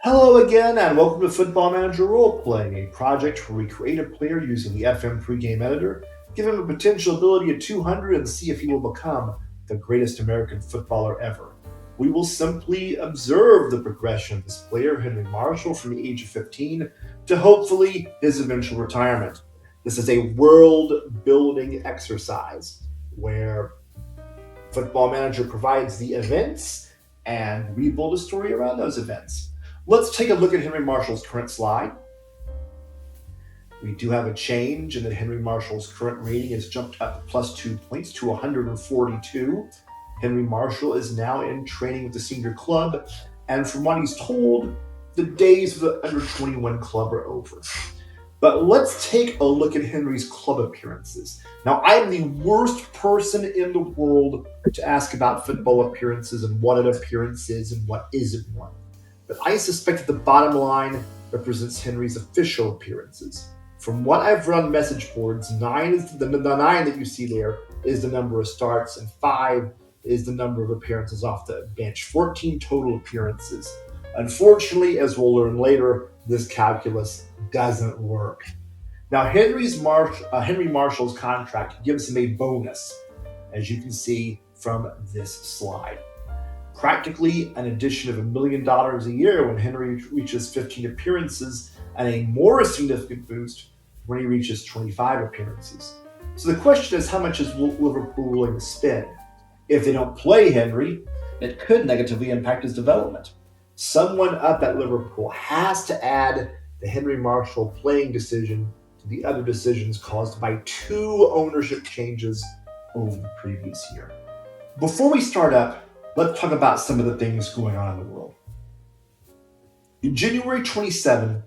Hello again, and welcome to Football Manager Roleplay, a project where we create a player using the FM pregame editor, give him a potential ability of 200, and see if he will become the greatest American footballer ever. We will simply observe the progression of this player, Henry Marshall, from the age of 15 to hopefully his eventual retirement. This is a world building exercise where Football Manager provides the events and we build a story around those events. Let's take a look at Henry Marshall's current slide. We do have a change in that Henry Marshall's current rating has jumped up plus 2 points to 142. Henry Marshall is now in training with the senior club, and from what he's told, the days of the under 21 club are over. But let's take a look at Henry's club appearances. Now, I am the worst person in the world to ask about football appearances and what an appearance is and what isn't one. But I suspect that the bottom line represents Henry's official appearances. From what I've run message boards, 9 is the 9 that you see there is the number of starts, and 5 is the number of appearances off the bench. 14 total appearances. Unfortunately, as we'll learn later, this calculus doesn't work. Now, Henry Marshall's contract gives him a bonus, as you can see from this slide. Practically an addition of $1 million a year when Henry reaches 15 appearances, and a more significant boost when he reaches 25 appearances. So the question is, how much is Liverpool willing to spend? If they don't play Henry, it could negatively impact his development. Someone up at Liverpool has to add the Henry Marshall playing decision to the other decisions caused by 2 ownership changes over the previous year. Before we start up, let's talk about some of the things going on in the world. In January 27,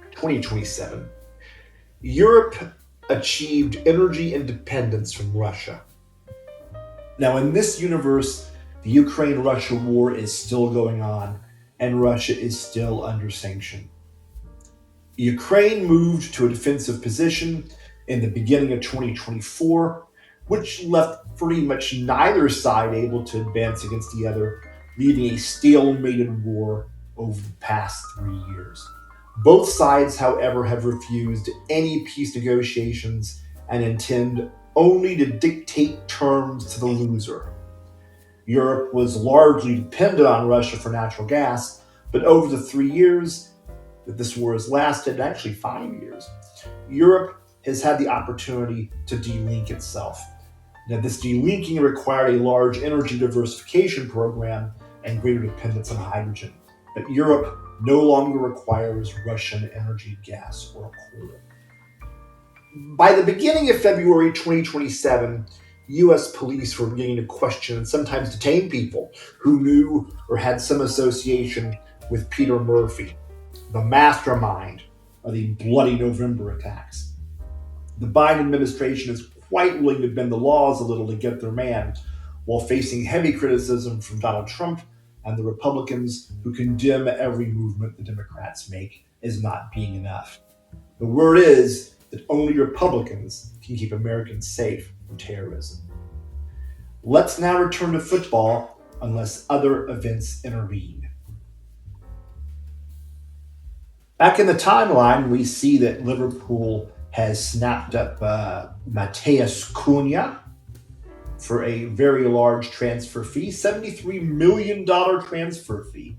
2027, Europe achieved energy independence from Russia. Now, in this universe, the Ukraine-Russia war is still going on, and Russia is still under sanction. Ukraine moved to a defensive position in the beginning of 2024, which left pretty much neither side able to advance against the other, leaving a stalemated war over the past 3 years. Both sides, however, have refused any peace negotiations and intend only to dictate terms to the loser. Europe was largely dependent on Russia for natural gas, but over the 3 years that this war has lasted, actually 5 years, Europe has had the opportunity to delink itself. Now, this delinking required a large energy diversification program and greater dependence on hydrogen. But Europe no longer requires Russian energy, gas, or coal. By the beginning of February 2027, U.S. police were beginning to question and sometimes detain people who knew or had some association with Peter Murphy, the mastermind of the Bloody November attacks. The Biden administration is quite willing to bend the laws a little to get their man, while facing heavy criticism from Donald Trump and the Republicans who condemn every movement the Democrats make as not being enough. The word is that only Republicans can keep Americans safe from terrorism. Let's now return to football unless other events intervene. Back in the timeline, we see that Liverpool has snapped up Mateus Cunha for a very large transfer fee, $73 million transfer fee.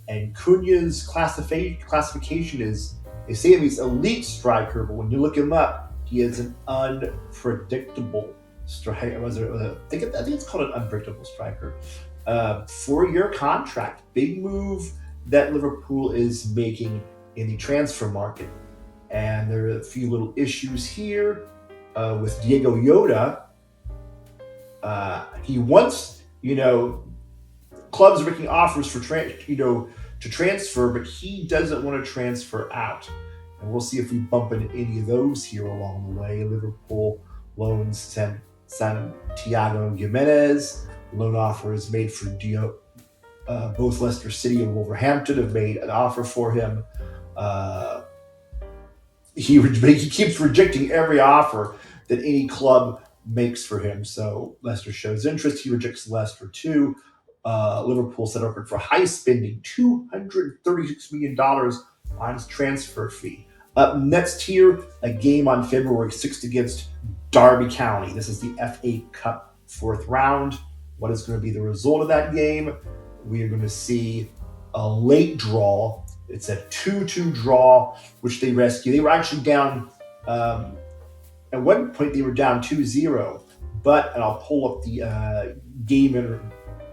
And Cunha's classification is, they say he's elite striker, but when you look him up, he is an unpredictable striker. I think it's called an unpredictable striker. 4-year contract, big move that Liverpool is making in the transfer market. And there are a few little issues here with Diego Yoda. He wants, clubs are making offers for to transfer, but he doesn't want to transfer out. And we'll see if we bump into any of those here along the way. Liverpool loans Santiago Gimenez. Loan offer is made for both Leicester City and Wolverhampton have made an offer for him. He keeps rejecting every offer that any club makes for him. So Leicester shows interest. He rejects Leicester too. Liverpool set a record for high spending, $236 million on his transfer fee. Up next here, a game on February 6th against Derby County. This is the FA Cup fourth round. What is going to be the result of that game? We are going to see a late draw. It's a 2-2 draw, which they rescue. They were actually down, at one point they were down 2-0, but, and I'll pull up the game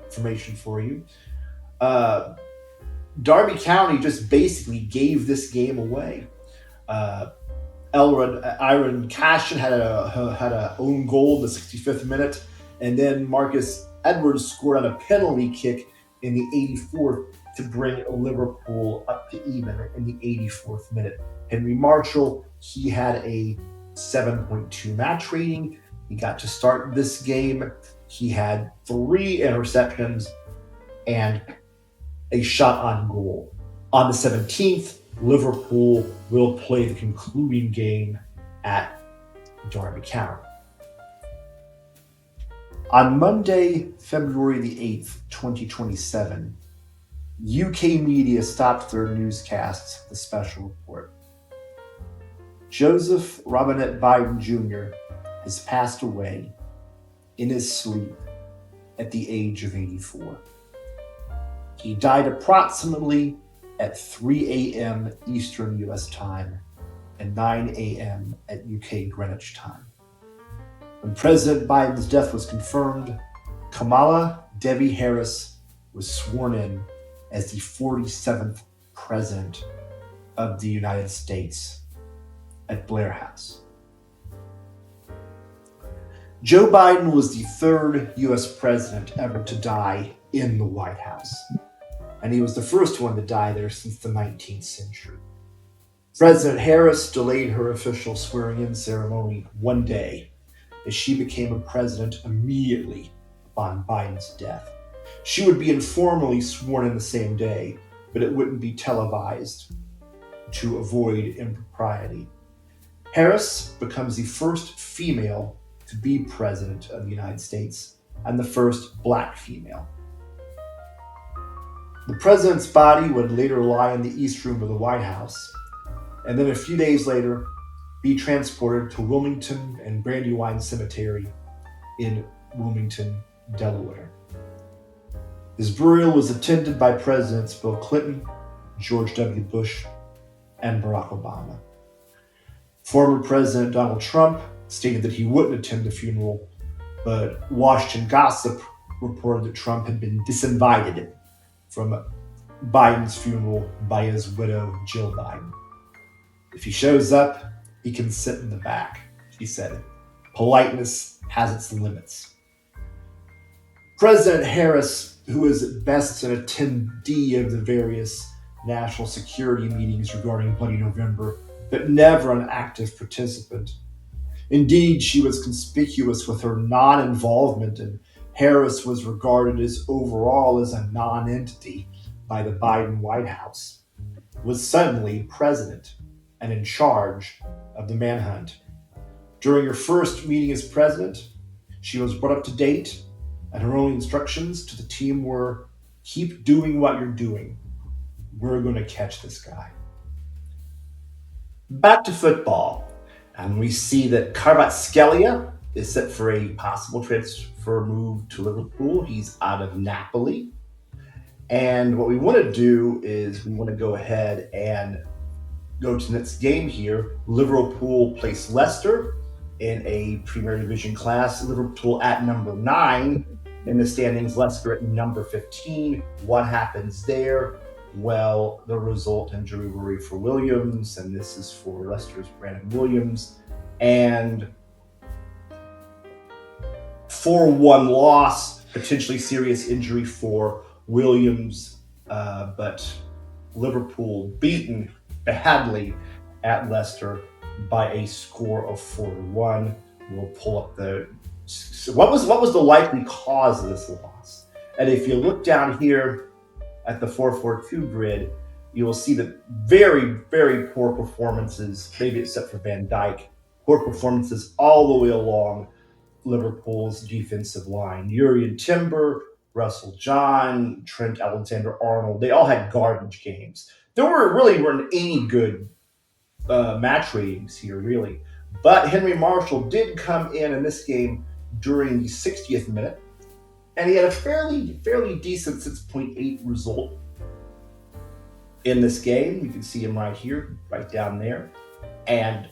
information for you. Derby County just basically gave this game away. Iron Cashin had a own goal in the 65th minute, and then Marcus Edwards scored on a penalty kick in the 84th to bring Liverpool up to even in the 84th minute. Henry Marshall, he had a 7.2 match rating. He got to start this game. He had 3 interceptions and a shot on goal. On the 17th, Liverpool will play the concluding game at Derby County. On Monday, February the 8th, 2027, UK media stopped their newscasts with a special report. Joseph Robinette Biden Jr. has passed away in his sleep at the age of 84. He died approximately at 3 a.m. Eastern U.S. time and 9 a.m. at UK Greenwich time. When President Biden's death was confirmed, Kamala Devi Harris was sworn in as the 47th President of the United States at Blair House. Joe Biden was the 3rd U.S. president ever to die in the White House, and he was the first one to die there since the 19th century. President Harris delayed her official swearing-in ceremony one day as she became a president immediately upon Biden's death. She would be informally sworn in the same day, but it wouldn't be televised to avoid impropriety. Harris becomes the first female to be president of the United States and the first black female. The president's body would later lie in the East Room of the White House, and then a few days later be transported to Wilmington and Brandywine Cemetery in Wilmington, Delaware. His burial was attended by Presidents Bill Clinton, George W. Bush, and Barack Obama. Former President Donald Trump stated that he wouldn't attend the funeral, but Washington gossip reported that Trump had been disinvited from Biden's funeral by his widow, Jill Biden. If he shows up, he can sit in the back, she said. Politeness has its limits. President Harris, who is at best an attendee of the various national security meetings regarding Bloody November, but never an active participant. Indeed, she was conspicuous with her non-involvement, and Harris was regarded as overall as a non-entity by the Biden White House, was suddenly president and in charge of the manhunt. During her first meeting as president, she was brought up to date, and her only instructions to the team were, keep doing what you're doing. We're going to catch this guy. Back to football, and we see that Kvaratskhelia is set for a possible transfer move to Liverpool. He's out of Napoli. And what we want to do is we want to go ahead and go to the next game here. Liverpool plays Leicester in a Premier Division class. Liverpool at number 9 in the standings, Leicester at number 15. What happens there? Well, the result injury worry for Williams, and this is for Leicester's Brandon Williams. And 4-1 loss, potentially serious injury for Williams, but Liverpool beaten badly at Leicester by a score of 4-1. We'll pull up the what was the likely cause of this loss. And if you look down here at the 4-4-2 grid, you will see that very, very poor performances, maybe except for Van Dijk, poor performances all the way along Liverpool's defensive line. Jurrien Timber, Russell John, Trent Alexander-Arnold. They all had garbage games. There weren't any good match ratings here, really. But Henry Marshall did come in this game during the 60th minute, and he had a fairly decent 6.8 result in this game. You can see him right here, right down there. And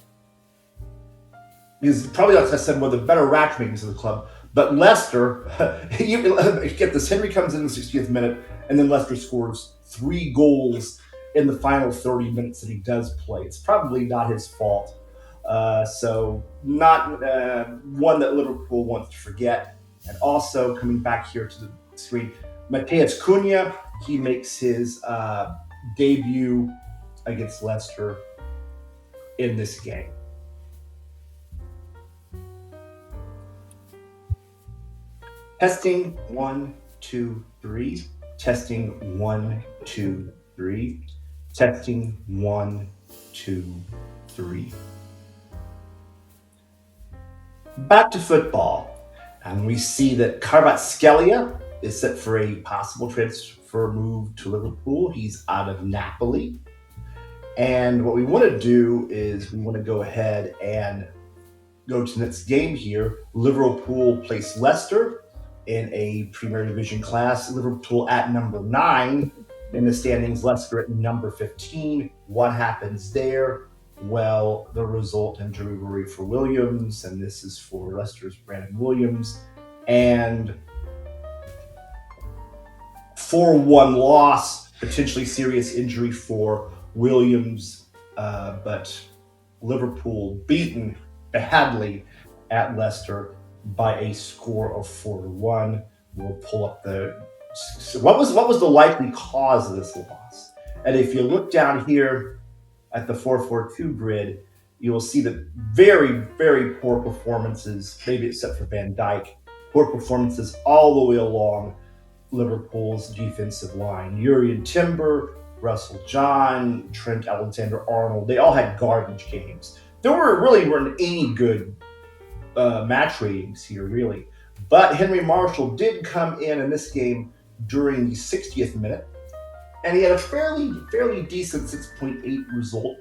he's probably, like I said, one of the better match makers of the club. But Leicester, you get this, Henry comes in the 60th minute, and then Leicester scores 3 goals in the final 30 minutes that he does play. It's probably not his fault. So not one that Liverpool wants to forget. And also coming back here to the screen, Mateus Cunha, he makes his debut against Leicester in this game. Testing 1, 2, 3. Testing 1, 2, 3. Testing 1, 2, 3. Back to football. And we see that Kvaratskhelia is set for a possible transfer move to Liverpool. He's out of Napoli. And what we want to do is we want to go ahead and go to the next game here. Liverpool plays Leicester in a Premier Division class. Liverpool at number 9 in the standings, Leicester at number 15. What happens there? Well, the result injury for Williams, and this is for Leicester's Brandon Williams, and 4-1 loss, potentially serious injury for Williams, but Liverpool beaten badly at Leicester by a score of 4-1. We'll pull up what was the likely cause of this loss. And if you look down here at the 4-4-2 grid, you will see that very, very poor performances, maybe except for Van Dijk, poor performances all the way along Liverpool's defensive line. Jurrien Timber, Russell John, Trent Alexander-Arnold, they all had garbage games. There weren't any good match ratings here, really. But Henry Marshall did come in this game during the 60th minute, and he had a fairly decent 6.8 result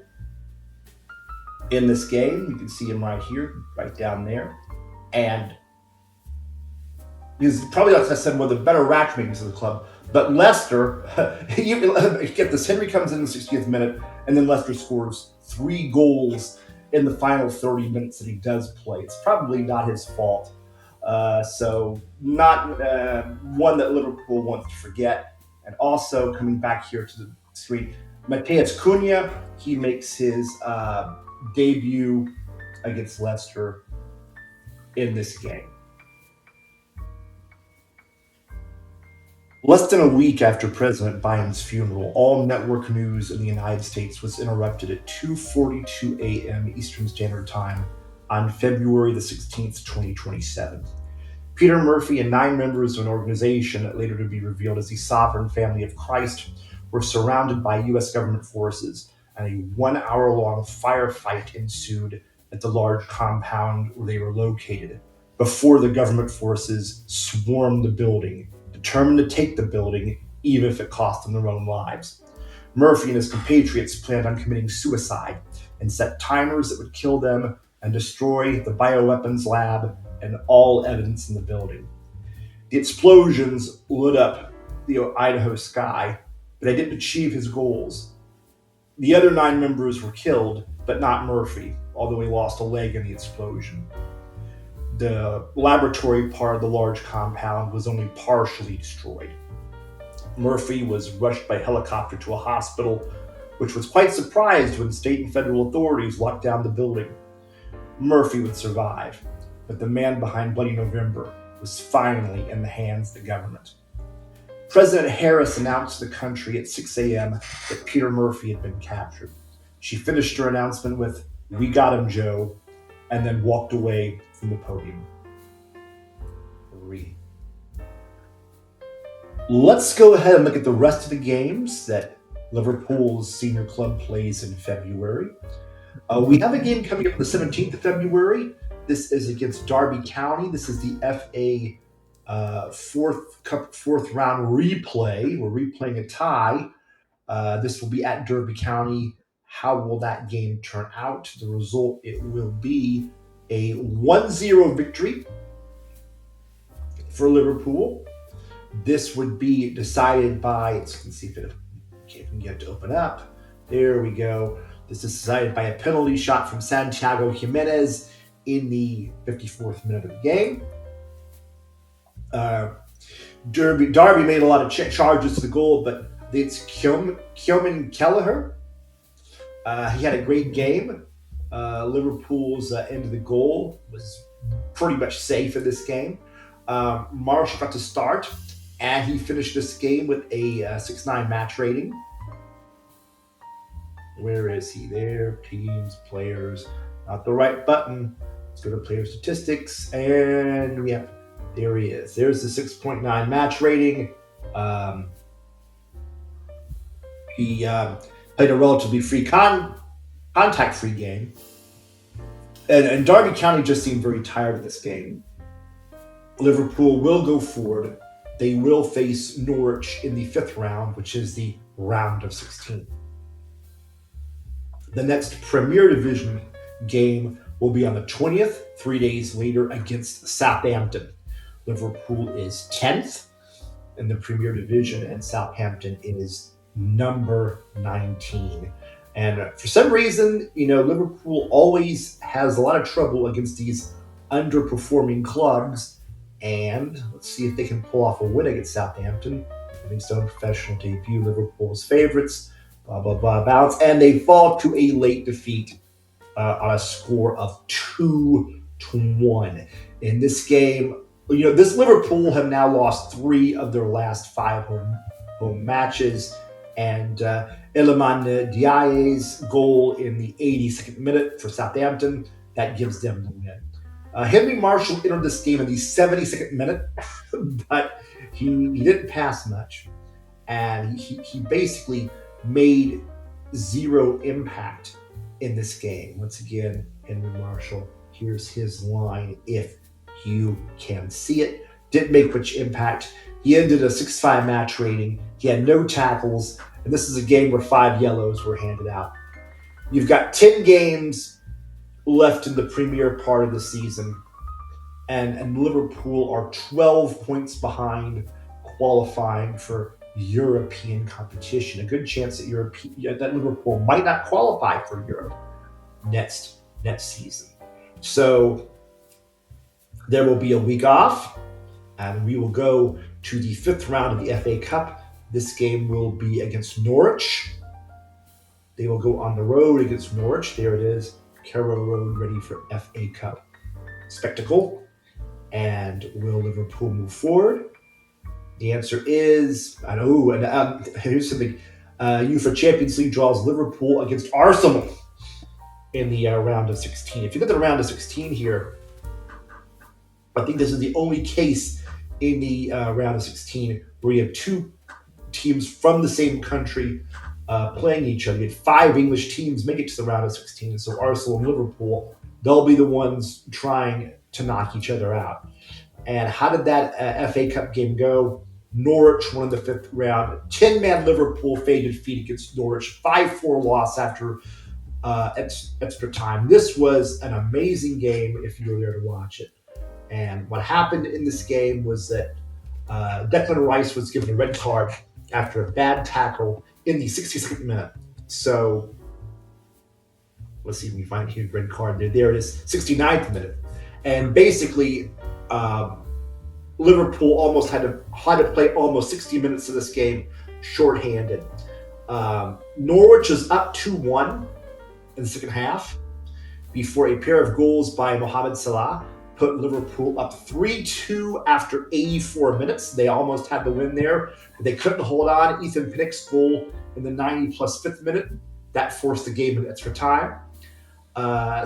in this game. You can see him right here, right down there. And he's probably, like I said, one of the better match makers of the club. But Leicester, you get this, Henry comes in the 60th minute, and then Leicester scores 3 goals in the final 30 minutes that he does play. It's probably not his fault. So not one that Liverpool wants to forget. And also coming back here to the screen, Mateus Cunha, he makes his debut against Leicester in this game. Less than a week after President Biden's funeral, all network news in the United States was interrupted at 2:42 a.m. Eastern Standard Time on February the 16th, 2027. Peter Murphy and 9 members of an organization, later to be revealed as the Sovereign Family of Christ, were surrounded by U.S. government forces, and a 1-hour-long firefight ensued at the large compound where they were located before the government forces swarmed the building, determined to take the building even if it cost them their own lives. Murphy and his compatriots planned on committing suicide and set timers that would kill them and destroy the bioweapons lab and all evidence in the building. The explosions lit up the Idaho sky, but they didn't achieve his goals. The other 9 members were killed, but not Murphy, although he lost a leg in the explosion. The laboratory part of the large compound was only partially destroyed. Murphy was rushed by helicopter to a hospital, which was quite surprised when state and federal authorities locked down the building. Murphy would survive, but the man behind Bloody November was finally in the hands of the government. President Harris announced to the country at 6 a.m. that Peter Murphy had been captured. She finished her announcement with, "We got him, Joe," and then walked away from the podium. 3. Let's go ahead and look at the rest of the games that Liverpool's senior club plays in February. We have a game coming up on the 17th of February. This is against Derby County. This is the FA fourth round replay. We're replaying a tie. This will be at Derby County. How will that game turn out? The result, it will be a 1-0 victory for Liverpool. This would be decided by, let's see if it can get to open up. There we go. This is decided by a penalty shot from Santiago Jimenez in the 54th minute of the game. Derby made a lot of charges to the goal, but it's Kyoman Kelleher. He had a great game. Liverpool's end of the goal was pretty much safe in this game. Marshall got to start, and he finished this game with a 6.9 match rating. Where is he? There, teams, players, not the right button. Let's go to player statistics, and there he is. There's the 6.9 match rating. He played a relatively free contact-free game, and Derby County just seemed very tired of this game. Liverpool will go forward. They will face Norwich in the 5th round, which is the round of 16. The next Premier Division game will be on the 20th, 3 days later, against Southampton. Liverpool is 10th in the Premier Division, and Southampton is number 19. And for some reason, Liverpool always has a lot of trouble against these underperforming clubs. And let's see if they can pull off a win against Southampton. Livingstone professional debut, Liverpool's favorites. Blah, blah, blah, bounce. And they fall to a late defeat on a score of 2-1. In this game, this Liverpool have now lost 3 of their last 5 home matches. And Iliman Diaye's goal in the 82nd minute for Southampton, that gives them the win. Henry Marshall entered this game in the 72nd minute, but he didn't pass much. And he basically made 0 impact in this game. Once again, Henry Marshall, here's his line, if you can see it. Didn't make much impact. He ended a 6.5 match rating. He had no tackles, and this is a game where 5 yellows were handed out. You've got 10 games left in the premier part of the season, and Liverpool are 12 points behind qualifying for European competition. A good chance that Liverpool might not qualify for Europe next season. So there will be a week off, and we will go to the 5th round of the FA Cup. This game will be against Norwich. They will go on the road against Norwich. There it is, Carrow Road, ready for FA Cup spectacle. And will Liverpool move forward? The answer is, here's something. UEFA Champions League draws Liverpool against Arsenal in the round of 16. If you look at the round of 16 here, I think this is the only case in the round of 16 where you have 2 teams from the same country playing each other. You had 5 English teams make it to the round of 16. So Arsenal and Liverpool, they'll be the ones trying to knock each other out. And how did that FA Cup game go? Norwich won in the 5th round. 10-man Liverpool faded defeat against Norwich. 5-4 loss after extra time. This was an amazing game if you were there to watch it. And what happened in this game was that Declan Rice was given a red card after a bad tackle in the 62nd minute. So let's see if we can find a huge red card there. There it is, 69th minute. And basically, Liverpool almost had to play almost 60 minutes of this game shorthanded. Norwich was up 2-1 in the second half before a pair of goals by Mohamed Salah put Liverpool up 3-2 after 84 minutes. They almost had the win there, but they couldn't hold on. Ethan Pinnock's goal in the 90+5th minute, that forced the game in extra time.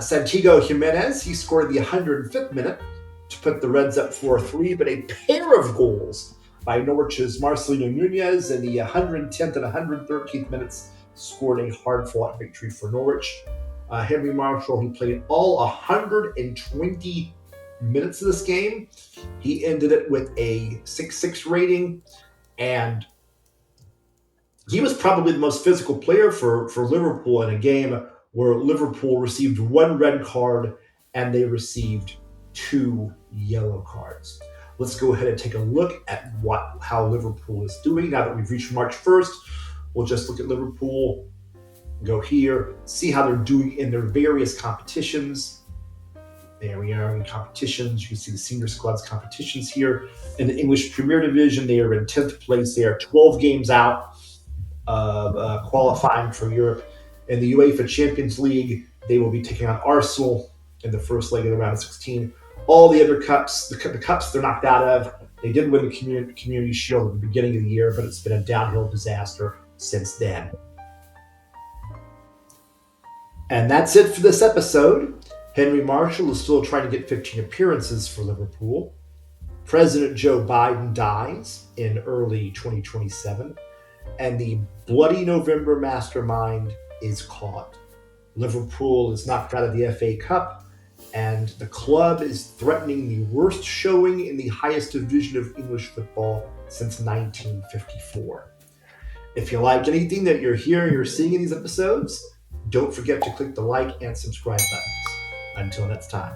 Santiago Jimenez, he scored the 105th minute to put the Reds up 4-3, but a pair of goals by Norwich's Marcelino Nunez in the 110th and 113th minutes scored a hard-fought victory for Norwich. Henry Marshall, he played all 120 minutes of this game. He ended it with a 6.6 rating, and he was probably the most physical player for Liverpool in a game where Liverpool received one red card and they received 2 yellow cards. Let's go ahead and take a look at how Liverpool is doing now that we've reached March 1st. We'll just look at Liverpool, go here, see how they're doing in their various competitions. There we are in competitions. You can see the senior squad's competitions here. In the English Premier Division, they are in 10th place. They are 12 games out of qualifying for Europe. In the UEFA Champions League, they will be taking on Arsenal in the first leg of the round of 16. All the other cups, the cups they're knocked out of, they did win the Community Shield at the beginning of the year, but it's been a downhill disaster since then. And that's it for this episode. Henry Marshall is still trying to get 15 appearances for Liverpool. President Joe Biden dies in early 2027. And the Bloody November mastermind is caught. Liverpool is knocked out of the FA Cup, and the club is threatening the worst showing in the highest division of English football since 1954. If you like anything that you're hearing or seeing in these episodes, don't forget to click the like and subscribe buttons. Until next time.